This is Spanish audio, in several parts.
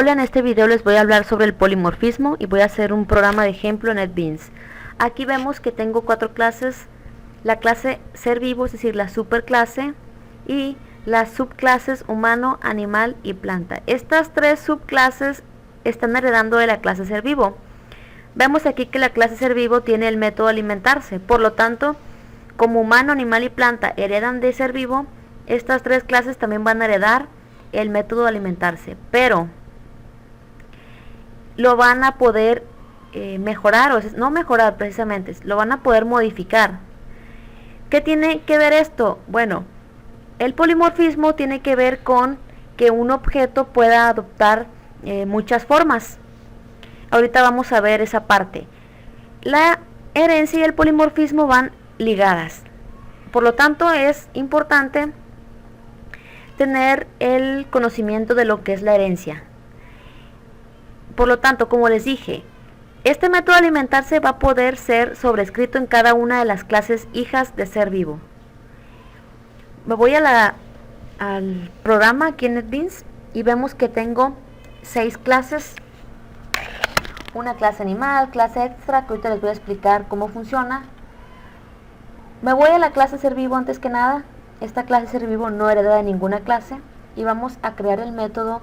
Hola, en este video les voy a hablar sobre el polimorfismo y voy a hacer un programa de ejemplo en NetBeans. Aquí vemos que tengo 4 clases, la clase ser vivo, es decir, la superclase, y las subclases humano, animal y planta. Estas 3 subclases están heredando de la clase ser vivo. Vemos aquí que la clase ser vivo tiene el método alimentarse, por lo tanto, como humano, animal y planta heredan de ser vivo, estas 3 clases también van a heredar el método alimentarse, pero lo van a poder mejorar, o no mejorar precisamente, lo van a poder modificar. ¿Qué tiene que ver esto? Bueno, el polimorfismo tiene que ver con que un objeto pueda adoptar muchas formas. Ahorita vamos a ver esa parte. La herencia y el polimorfismo van ligadas. Por lo tanto, es importante tener el conocimiento de lo que es la herencia. Por lo tanto, como les dije, este método de alimentarse va a poder ser sobrescrito en cada una de las clases hijas de ser vivo. Me voy al programa aquí en NetBeans y vemos que tengo 6 clases. Una clase animal, clase extra, que ahorita les voy a explicar cómo funciona. Me voy a la clase ser vivo antes que nada. Esta clase ser vivo no hereda de ninguna clase y vamos a crear el método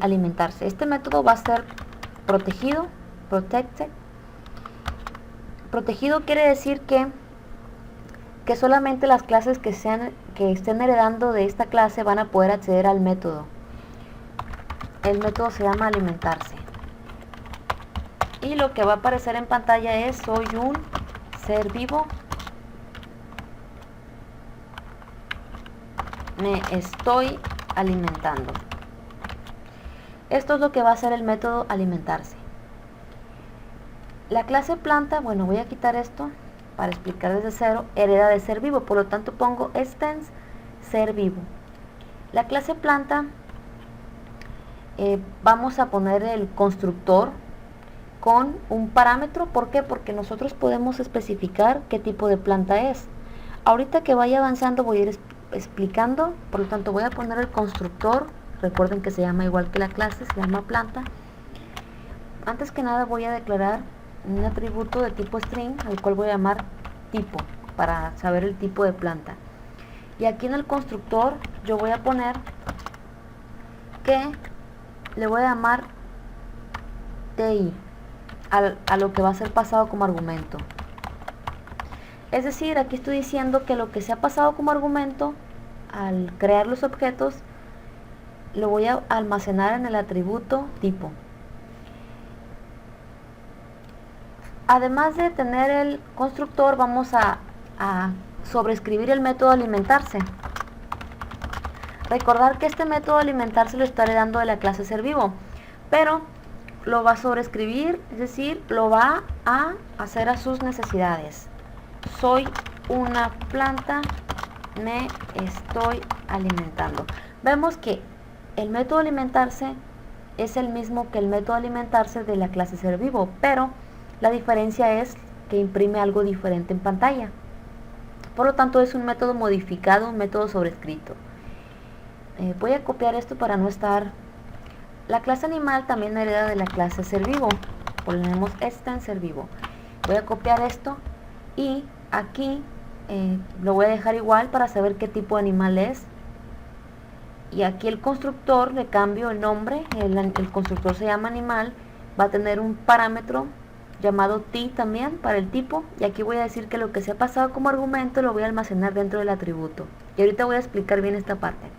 alimentarse. Este método va a ser protegido, protected. Protegido quiere decir que solamente las clases que estén heredando de esta clase van a poder acceder al método. El método se llama alimentarse. Y lo que va a aparecer en pantalla es: soy un ser vivo, me estoy alimentando. Esto es lo que va a hacer el método alimentarse. La clase planta, bueno, voy a quitar esto para explicar desde cero, hereda de ser vivo, por lo tanto pongo extends ser vivo. La clase planta, vamos a poner el constructor con un parámetro. ¿Por qué? Porque nosotros podemos especificar qué tipo de planta es. Ahorita que vaya avanzando voy a ir explicando, por lo tanto voy a poner el constructor. Recuerden que se llama igual que la clase, se llama planta. Antes que nada voy a declarar un atributo de tipo string, al cual voy a llamar tipo, para saber el tipo de planta. Y aquí en el constructor yo voy a poner que le voy a llamar TI, a lo que va a ser pasado como argumento. Es decir, aquí estoy diciendo que lo que se ha pasado como argumento al crear los objetos lo voy a almacenar en el atributo tipo. Además de tener el constructor, vamos a sobreescribir el método alimentarse. Recordar que este método alimentarse lo está heredando de la clase ser vivo, pero lo va a sobreescribir, es decir, lo va a hacer a sus necesidades. Soy una planta, me estoy alimentando. Vemos que el método alimentarse es el mismo que el método alimentarse de la clase ser vivo, pero la diferencia es que imprime algo diferente en pantalla. Por lo tanto, es un método modificado, un método sobrescrito. Voy a copiar esto para no estar. La clase animal también hereda de la clase ser vivo. Ponemos extend ser vivo. Voy a copiar esto y aquí lo voy a dejar igual para saber qué tipo de animal es. Y aquí el constructor le cambio el nombre. El constructor se llama animal. Va a tener un parámetro llamado t también para el tipo. Y aquí voy a decir que lo que se ha pasado como argumento lo voy a almacenar dentro del atributo. Y ahorita voy a explicar bien esta parte.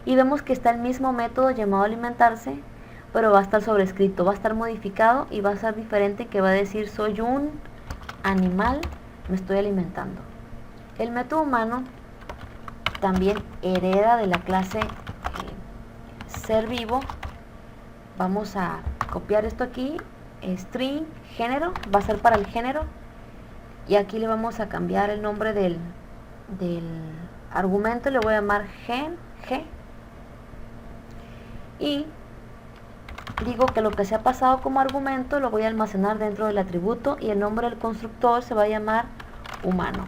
Y vemos que está el mismo método llamado alimentarse, pero va a estar sobrescrito, va a estar modificado y va a ser diferente, que va a decir soy un animal, me estoy alimentando. El método humano también hereda de la clase ser vivo. Vamos a copiar esto aquí, string, género, va a ser para el género, y aquí le vamos a cambiar el nombre del argumento, le voy a llamar gen, g, y digo que lo que se ha pasado como argumento lo voy a almacenar dentro del atributo y el nombre del constructor se va a llamar humano.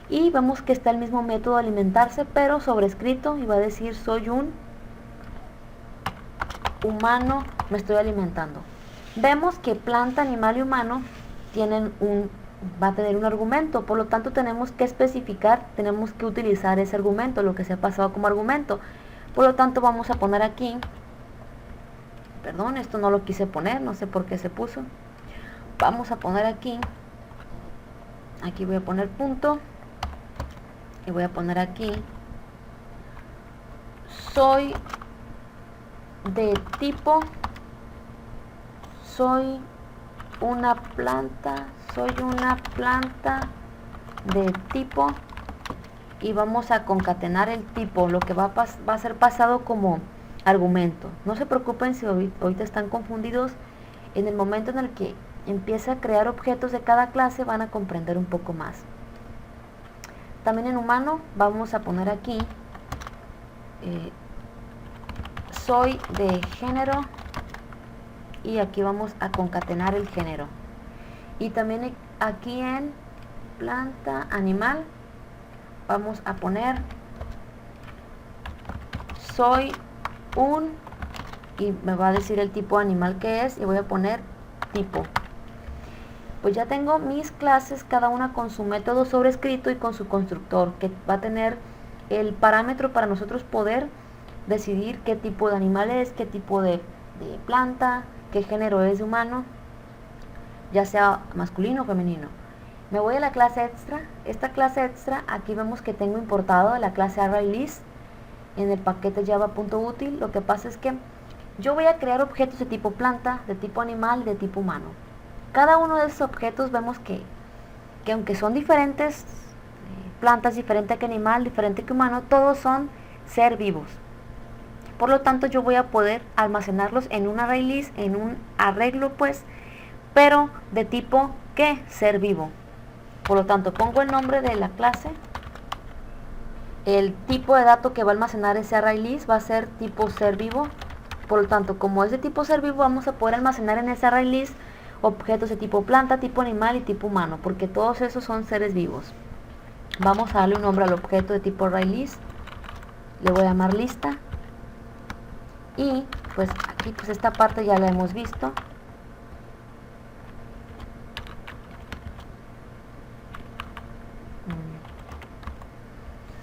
Y vemos que está el mismo método alimentarse, pero sobrescrito, y va a decir soy un humano me estoy alimentando. Vemos que planta, animal y humano va a tener un argumento, por lo tanto tenemos que especificar, tenemos que utilizar ese argumento, lo que se ha pasado como argumento. Por lo tanto vamos a poner aquí, perdón, esto no lo quise poner, no sé por qué se puso. Vamos a poner aquí voy a poner punto y voy a poner aquí soy una planta de tipo, y vamos a concatenar el tipo, lo que va a ser pasado como argumento. No se preocupen si ahorita están confundidos. En el momento en el que empiece a crear objetos de cada clase van a comprender un poco más. También en humano vamos a poner aquí soy de género, y aquí vamos a concatenar el género. Y también aquí en planta, animal, vamos a poner soy y me va a decir el tipo animal que es, y voy a poner tipo. Pues ya tengo mis clases, cada una con su método sobrescrito y con su constructor, que va a tener el parámetro para nosotros poder decidir qué tipo de animal es, qué tipo de planta, qué género es de humano, ya sea masculino o femenino. Me voy a la clase extra. Esta clase extra, aquí vemos que tengo importado la clase ArrayList en el paquete java.util. Lo que pasa es que yo voy a crear objetos de tipo planta, de tipo animal y de tipo humano. Cada uno de esos objetos vemos que aunque son diferentes, plantas diferente que animal, diferente que humano, todos son ser vivos. Por lo tanto, yo voy a poder almacenarlos en un ArrayList, en un arreglo pues, pero de tipo ¿qué? Ser vivo. Por lo tanto, pongo el nombre de la clase. El tipo de dato que va a almacenar ese ArrayList va a ser tipo ser vivo. Por lo tanto, como es de tipo ser vivo, vamos a poder almacenar en ese ArrayList objetos de tipo planta, tipo animal y tipo humano, porque todos esos son seres vivos. Vamos a darle un nombre al objeto de tipo ArrayList. Le voy a llamar lista. Y pues aquí pues esta parte ya la hemos visto.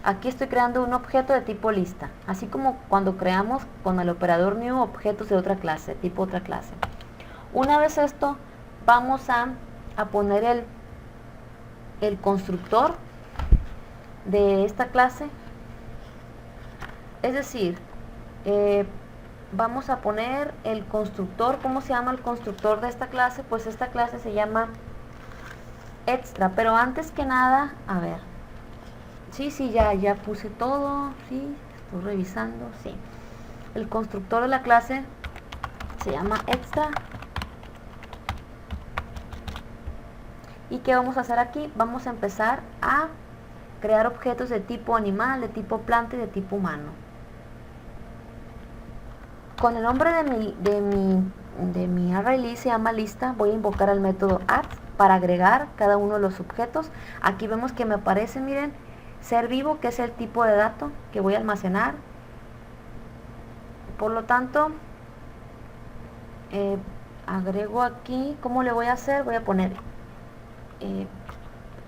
Aquí estoy creando un objeto de tipo lista, así como cuando creamos con el operador new objetos de otra clase, tipo otra clase. Una vez esto, vamos a poner el constructor de esta clase. Es decir, vamos a poner el constructor. ¿Cómo se llama el constructor de esta clase? Pues esta clase se llama extra, pero antes que nada, a ver, sí, ya puse todo, sí, estoy revisando, sí. El constructor de la clase se llama extra. ¿Y qué vamos a hacer aquí? Vamos a empezar a crear objetos de tipo animal, de tipo planta y de tipo humano. Con el nombre de mi ArrayList se llama lista, voy a invocar el método add para agregar cada uno de los objetos. Aquí vemos que me aparece, miren, ser vivo, que es el tipo de dato que voy a almacenar. Por lo tanto, agrego aquí, ¿cómo le voy a hacer? Voy a poner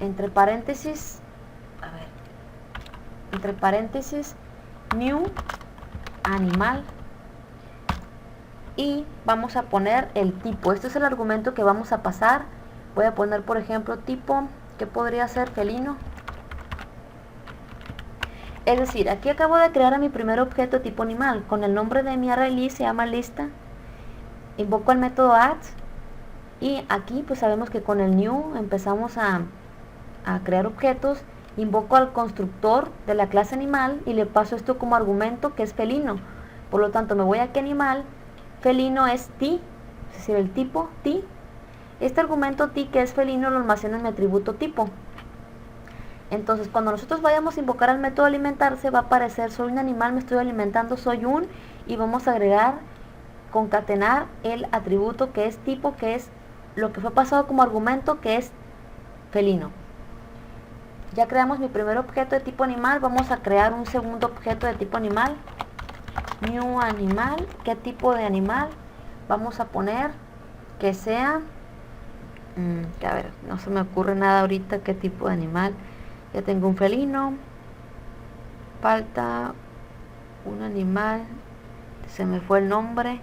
entre paréntesis, new animal, y vamos a poner el tipo. Este es el argumento que vamos a pasar. Voy a poner, por ejemplo, tipo, que podría ser felino. Es decir, aquí acabo de crear a mi primer objeto tipo animal. Con el nombre de mi ArrayList se llama lista. Invoco el método add. Y aquí pues sabemos que con el new empezamos a crear objetos. Invoco al constructor de la clase animal y le paso esto como argumento, que es felino. Por lo tanto, me voy aquí a animal. Felino es t, es decir, el tipo t. Este argumento t, que es felino, lo almaceno en mi atributo tipo. Entonces, cuando nosotros vayamos a invocar al método alimentarse, va a aparecer soy un animal, me estoy alimentando, soy un, y vamos a agregar, concatenar el atributo que es tipo, que es lo que fue pasado como argumento, que es felino. Ya creamos mi primer objeto de tipo animal, vamos a crear un segundo objeto de tipo animal. new animal. ¿Qué tipo de animal? Vamos a poner que sea, a ver, no se me ocurre nada ahorita qué tipo de animal. Ya tengo un felino, falta un animal, se me fue el nombre.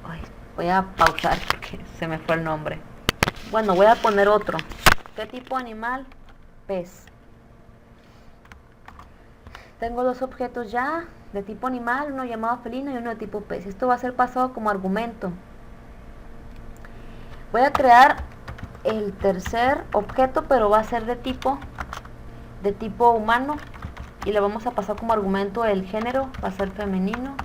Ay, voy a pausar porque se me fue el nombre. Bueno, voy a poner otro. ¿Qué tipo de animal? Pez. Tengo dos objetos ya de tipo animal, uno llamado felino y uno de tipo pez. Esto va a ser pasado como argumento. Voy a crear el tercer objeto, pero va a ser de tipo humano, y le vamos a pasar como argumento el género, va a ser femenino.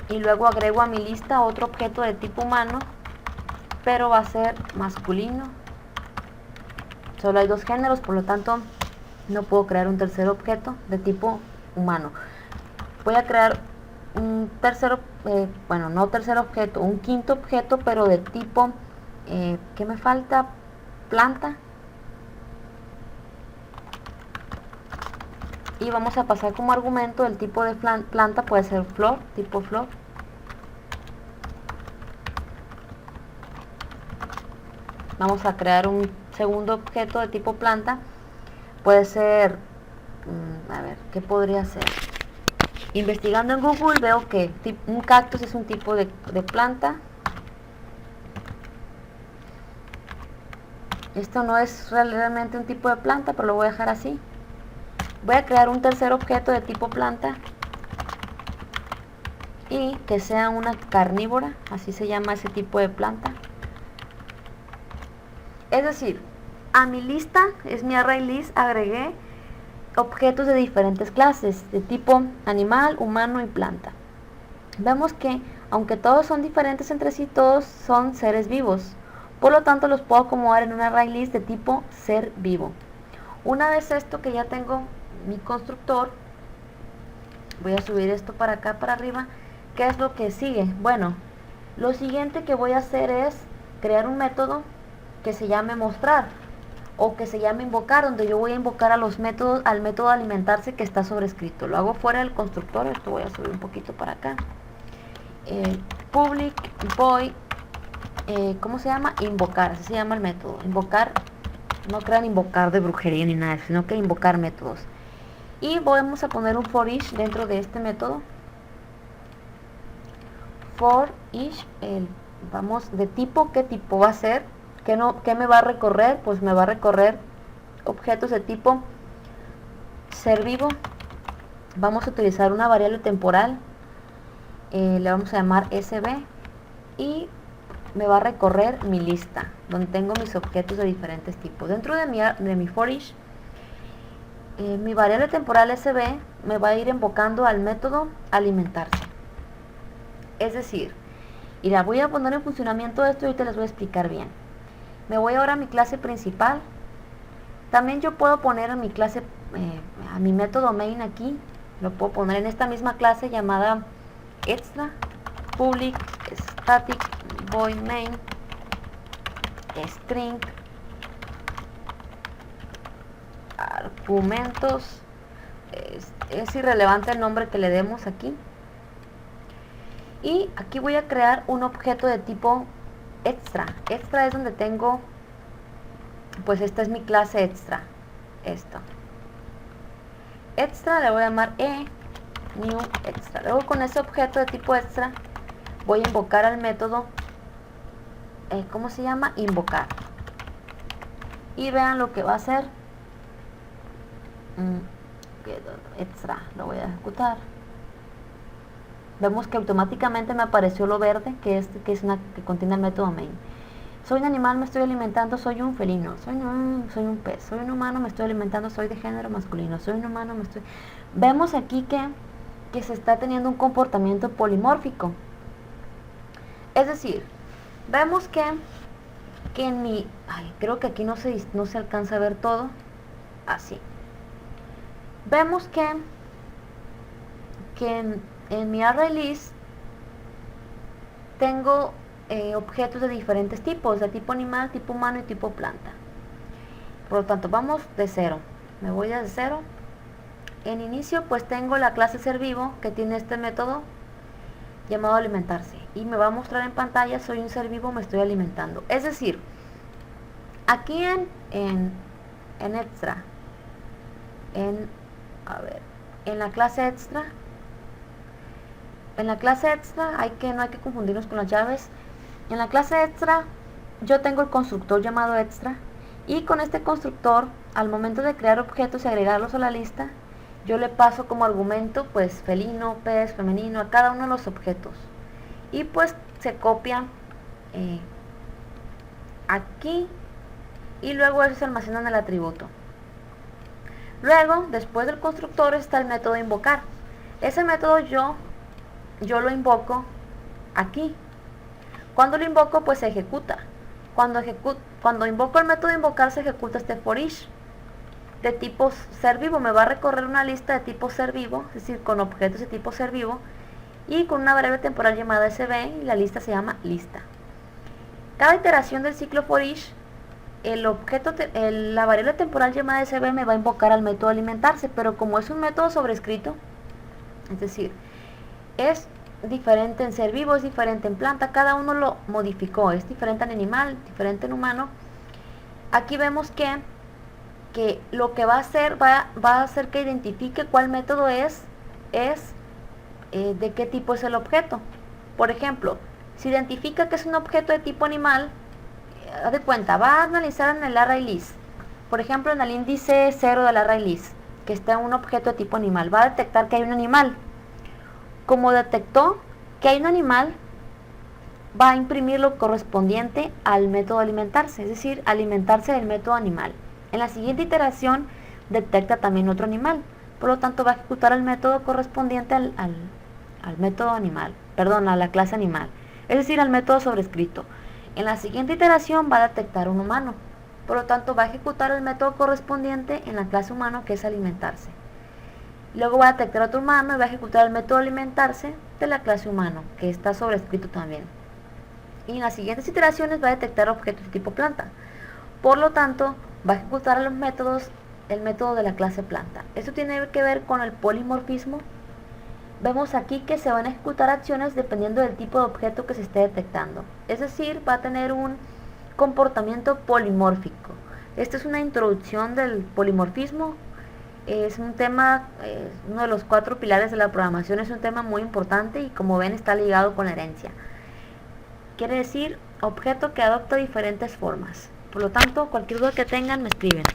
Y luego agrego a mi lista otro objeto de tipo humano, pero va a ser masculino. Solo hay dos géneros, por lo tanto no puedo crear un tercer objeto de tipo humano. Voy a crear un tercer, no tercer objeto, un quinto objeto, pero de tipo, ¿qué me falta? Planta. Y vamos a pasar como argumento el tipo de planta, puede ser flor, tipo flor. Vamos a crear un segundo objeto de tipo planta, puede ser, a ver, ¿qué podría ser? Investigando en Google veo que un cactus es un tipo de planta. Esto no es realmente un tipo de planta, pero lo voy a dejar así. Voy a crear un tercer objeto de tipo planta y que sea una carnívora, así se llama ese tipo de planta. Es decir, a mi lista, es mi array list, agregué objetos de diferentes clases, de tipo animal, humano y planta. Vemos que, aunque todos son diferentes entre sí, todos son seres vivos. Por lo tanto, los puedo acomodar en un array list de tipo ser vivo. Una vez esto, que ya tengo mi constructor, voy a subir esto para acá, para arriba. ¿Qué es lo que sigue? Bueno, lo siguiente que voy a hacer es crear un método que se llame mostrar o que se llame invocar, donde yo voy a invocar a los métodos, al método alimentarse que está sobrescrito. Lo hago fuera del constructor. Esto voy a subir un poquito para acá. Public void, ¿cómo se llama? Invocar, así se llama el método. Invocar, no crean invocar de brujería ni nada, sino que invocar métodos. Y vamos a poner un for each dentro de este método. For each, vamos, de tipo, ¿qué tipo va a ser? ¿Qué me va a recorrer? Pues me va a recorrer objetos de tipo ser vivo. Vamos a utilizar una variable temporal, le vamos a llamar sb, y me va a recorrer mi lista donde tengo mis objetos de diferentes tipos. Dentro de mi for each, mi variable temporal sb me va a ir invocando al método alimentarse. Es decir, voy a poner en funcionamiento esto y ahorita les voy a explicar bien. Me voy ahora a mi clase principal. También yo puedo poner a mi clase, a mi método main aquí, lo puedo poner en esta misma clase llamada extra, public static void main string argumentos. Es irrelevante el nombre que le demos aquí. Y aquí voy a crear un objeto de tipo extra. Extra es donde tengo, pues esta es mi clase extra. Esto. Extra le voy a llamar new extra. Luego con ese objeto de tipo extra voy a invocar al método, ¿cómo se llama? Invocar. Y vean lo que va a hacer. Extra, lo voy a ejecutar. Vemos que automáticamente me apareció lo verde, que contiene el método main. Soy un animal, me estoy alimentando, soy un felino. Soy un pez. Soy un humano, me estoy alimentando, soy de género masculino. Soy un humano, Vemos aquí que se está teniendo un comportamiento polimórfico. Es decir, vemos que en mi... creo que aquí no se alcanza a ver todo. Así. Vemos que en mi array list tengo objetos de diferentes tipos, de tipo animal, tipo humano y tipo planta. Por lo tanto, vamos de cero. Me voy desde cero En inicio pues tengo la clase ser vivo que tiene este método llamado alimentarse y me va a mostrar en pantalla soy un ser vivo, me estoy alimentando. Es decir, aquí en extra, en la clase extra, no hay que confundirnos con las llaves. En la clase extra yo tengo el constructor llamado extra y con este constructor al momento de crear objetos y agregarlos a la lista yo le paso como argumento pues felino, pez, femenino a cada uno de los objetos y pues se copian aquí y luego eso se almacena en el atributo. Luego, después del constructor está el método invocar. Ese método yo lo invoco aquí. Cuando lo invoco pues se ejecuta. Cuando invoco el método invocar se ejecuta este for each de tipo ser vivo. Me va a recorrer una lista de tipo ser vivo, es decir, con objetos de tipo ser vivo y con una variable temporal llamada sb y la lista se llama lista. Cada iteración del ciclo for each, la variable temporal llamada sb me va a invocar al método alimentarse, pero como es un método sobrescrito, es decir, es diferente en ser vivo, es diferente en planta, cada uno lo modificó, es diferente en animal, diferente en humano. Aquí vemos que lo que va a hacer va a hacer que identifique cuál método es de qué tipo es el objeto. Por ejemplo, si identifica que es un objeto de tipo animal, haz de cuenta, va a analizar en el array list, por ejemplo en el índice 0 del array list, que está un objeto de tipo animal, va a detectar que hay un animal. Como detectó que hay un animal, va a imprimir lo correspondiente al método alimentarse, es decir, alimentarse del método animal. En la siguiente iteración detecta también otro animal, por lo tanto va a ejecutar el método correspondiente al método animal, perdón, a la clase animal, es decir, al método sobrescrito. En la siguiente iteración va a detectar un humano, por lo tanto va a ejecutar el método correspondiente en la clase humano, que es alimentarse. Luego va a detectar otro humano y va a ejecutar el método alimentarse de la clase humano, que está sobrescrito también. Y en las siguientes iteraciones va a detectar objetos de tipo planta. Por lo tanto, va a ejecutar el método de la clase planta. Esto tiene que ver con el polimorfismo. Vemos aquí que se van a ejecutar acciones dependiendo del tipo de objeto que se esté detectando. Es decir, va a tener un comportamiento polimórfico. Esta es una introducción del polimorfismo. Es un tema, uno de los 4 pilares de la programación, es un tema muy importante y como ven está ligado con la herencia. Quiere decir objeto que adopta diferentes formas. Por lo tanto, cualquier duda que tengan me escriben.